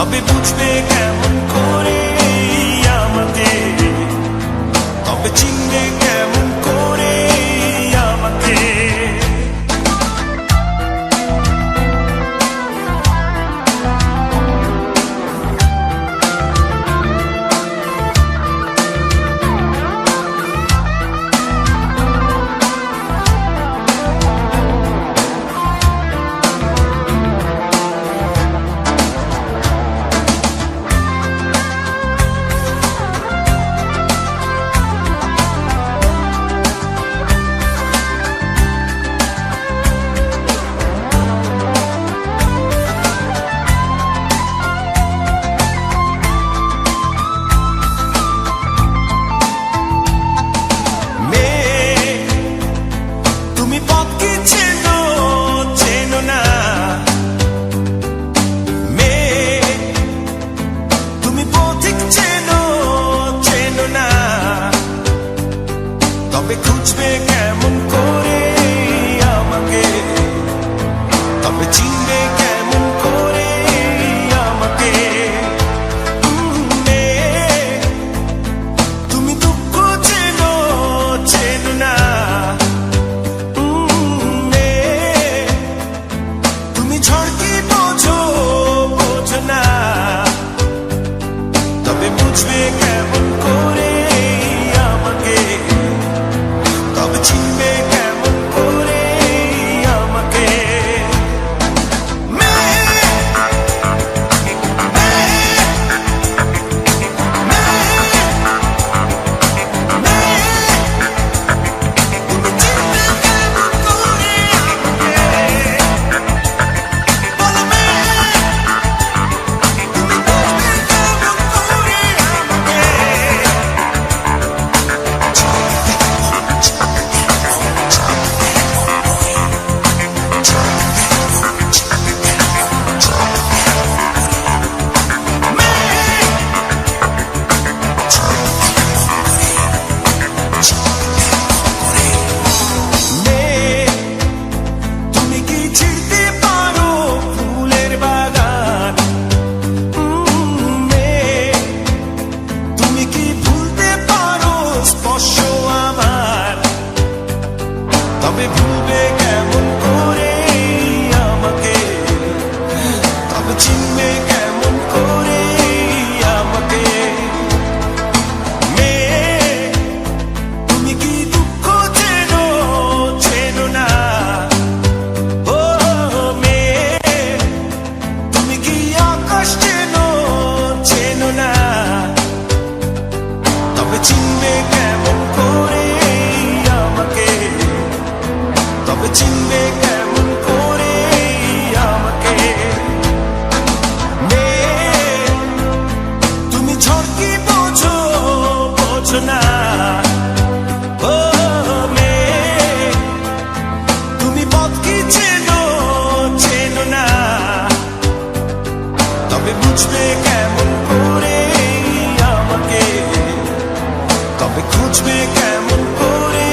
তবে বুঝবে কেমন করে আমাকে, তবে চিনবে কেমন করে আমাকে। তবে খুঁজবে কেমন করে আমাকে, তবে চিনবে কেমন করে আমাকে। তুমি দুঃখ চেনো চেনো না, তুমি ঝড় কি বোঝো বোঝো না, তবে বুঝবে কেমন করে আমাকে, তবে চিনবে কেমন করে আমাকে। তবে ভুলবে কেমন করে আমাকে, তবে চিনবে কেমন করে আমাকে। তুমি কি দুঃখ চেনো চেনো না, ও তুমি কি আকাশ চেনো চেনো না, তবে চিনবে কেমন করে আমাকে, তবে চিনবে কেমন করে আমাকে। তুমি ঝড় কি বোঝো বোঝো না, ও তুমি পথ কি চেনো চেনো না, তবে বুঝবে কেমন করে আমাকে, তবে খুঁজবে কেমন করে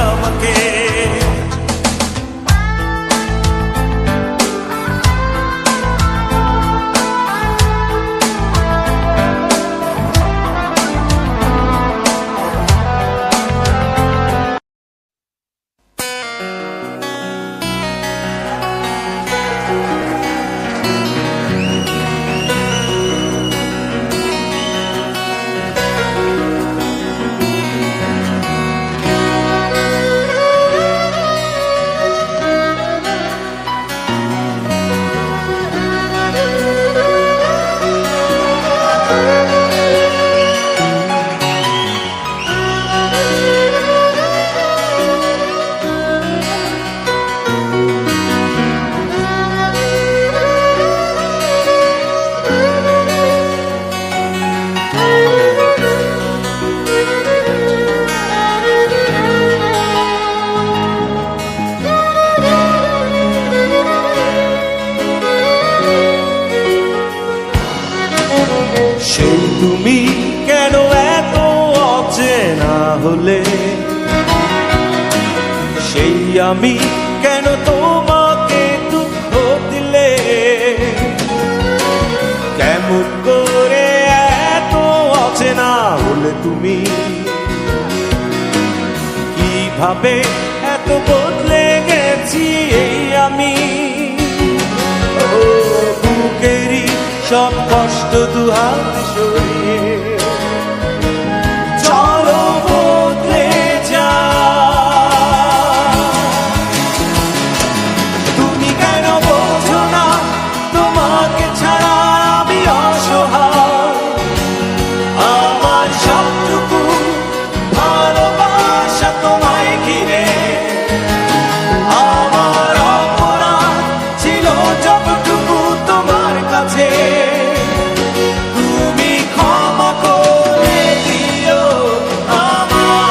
আমাকে। তুমি কেন এত অচেনা হলে, সেই আমি কেন তোমাকে দুঃখ দিলে, কিভাবে এত বদলে গেছি এই আমি, ও বুকেরই সব কষ্ট দুহাত সরিয়ে চলো বদলে যা। তুমি কেন বোঝো না তোমাকে ছাড়া আমি অসহায়, আমার সবটুকু ভালোবাসা তোমায় ঘিরে, আমার অপরাধ ছিল যতটুকু তোমার কাছে, তুমি ক্ষমা করে দিও আমায়।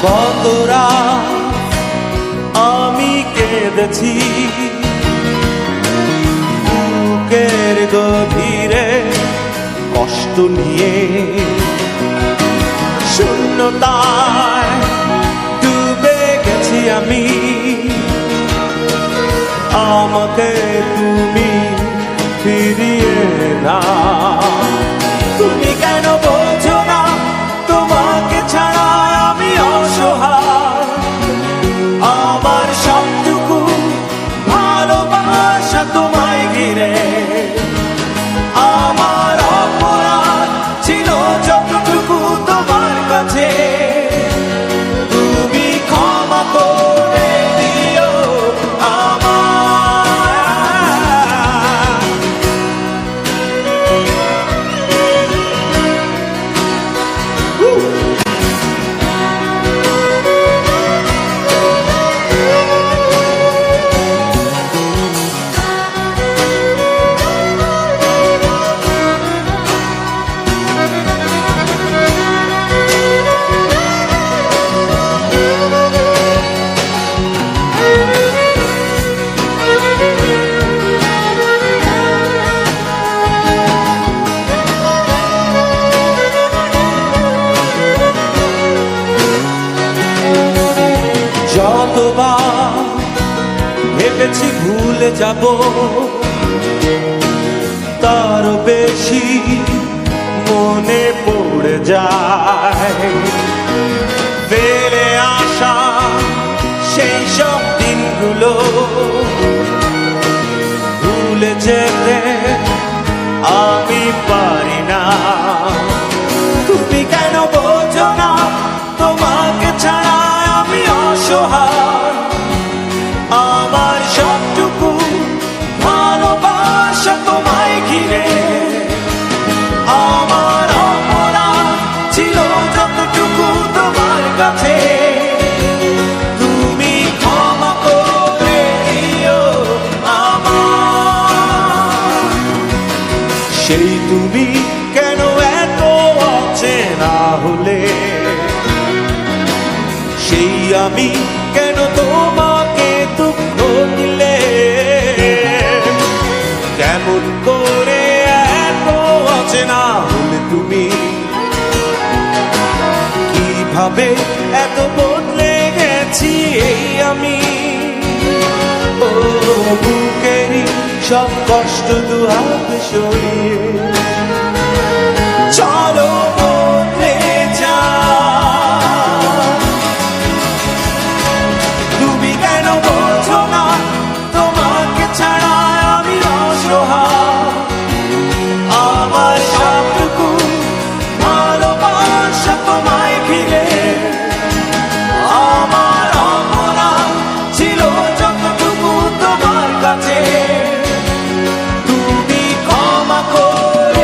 কত রাত আমি কেঁদেছি বুকের গভীরে কষ্ট নিয়ে, শূন্যতায় ডুবে গেছি আমি, আমাকে তুমি ফিরিয়ে না। তুমি কেন বোঝো না তোমাকে ছাড়া আমি অসহায়, আমার সবটুকু ভালোবাসা তোমায় ঘিরে, আমার অপরাধ ছিল যতটুকু তোমার কাছে, তুমি ক্ষমা করে দিও আমায়। যতবার ভেবেছি ভুলে যাব, তার বেশি মনে পড়ে যায়, ফেলে আসা সেই সব দিনগুলো ভুলে যেতে আমি পারি না। তুমি কেন বোঝো না তোমাকে ছাড়া আমি অসহায়, আমার সবটুকু ভালোবাসা তোমায় ঘিরে, আমার অপরাধ ছিল যতটুকু তোমার কাছে, তুমি ক্ষমা করে দিও আমায়। সেই তুমি কেন এত অচেনা হলে, সেই আমি কেন তোমাকে দুঃখ দিলে, কেমন করে এত অচেনা হলে তুমি, কিভাবে এত বদলে গেছি এই আমি, ও বুকেরই সব কষ্ট দুহাত সরিয়ে চলো বদলে যা। তুমি কেন বোঝো না তোমাকে ছাড়া আমি অসহায়, আমার সবটুকু ভালোবাসা তোমায় ঘিরে, আমার অপরাধ ছিল যতটুকু তোমার কাছে, তুমি ক্ষমা করে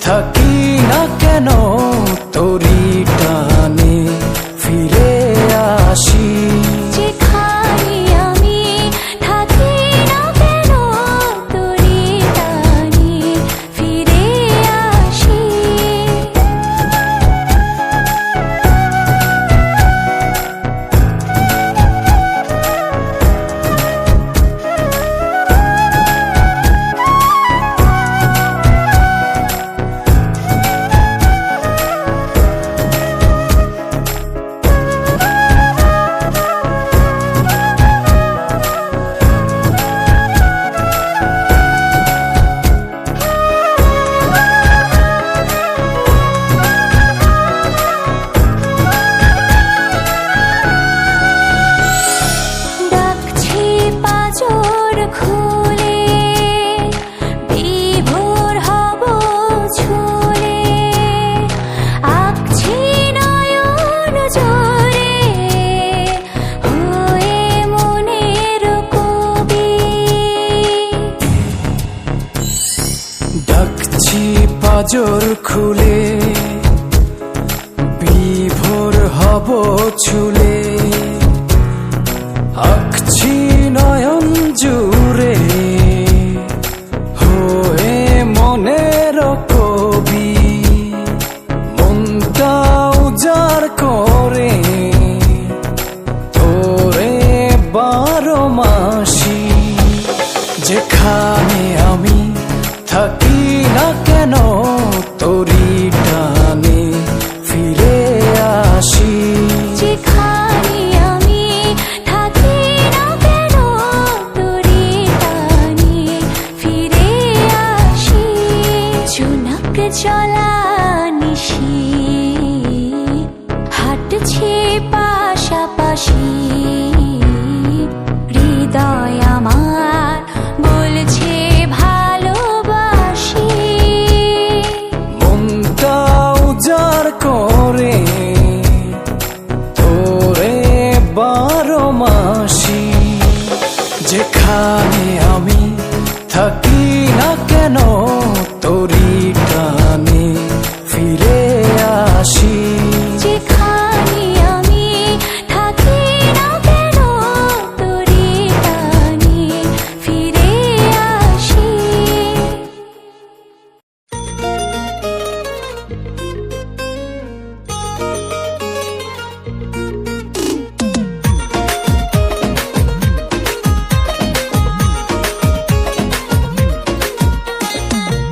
থাকি না কেন তোরি টানে ফিরে আসি। যেখানে আমি থাকি না কেন তোরি টানে ফিরে আসি। ডাকছি পাঁজর খুলে, বিভোর হব ছুলে, আঁকছি নয়ন জোরে হয়ে মনের কবি। ডাকছি পাঁজর খুলে, বিভোর হব ছুলে, আঁকছি নয়ন জুড়ে হয়ে মনের কবি। মনটা উজাড় করে তোরে 12 মাসি। যেখানে আমি থাকি না কেন তোরি টানে ফিরে আসি। যেখানে আমি থাকি না কেন তোরি টানে ফিরে আসি। জোনাক চলা নিশি হাঁটছে পাশাপাশি, হৃদয় আমার বলছে ভালোবাসি। মনটা উজাড় করে তোরে 12 মাসি। যেখানে আমি থাকি না কেন তোরি টানে ফিরে আসি। যেখানে আমি থাকি না কেন তোরি টানে ফিরে আসি।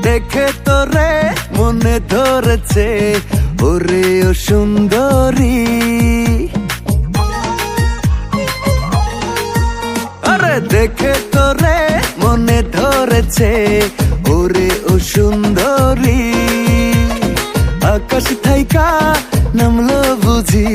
দেখে তোরে মনে ধরেছে ওরে ও সুন্দরী। আরে দেখে তোরে মনে ধরেছে ওরে ও সুন্দরী। আকাশ থাইকা নামলো বুঝি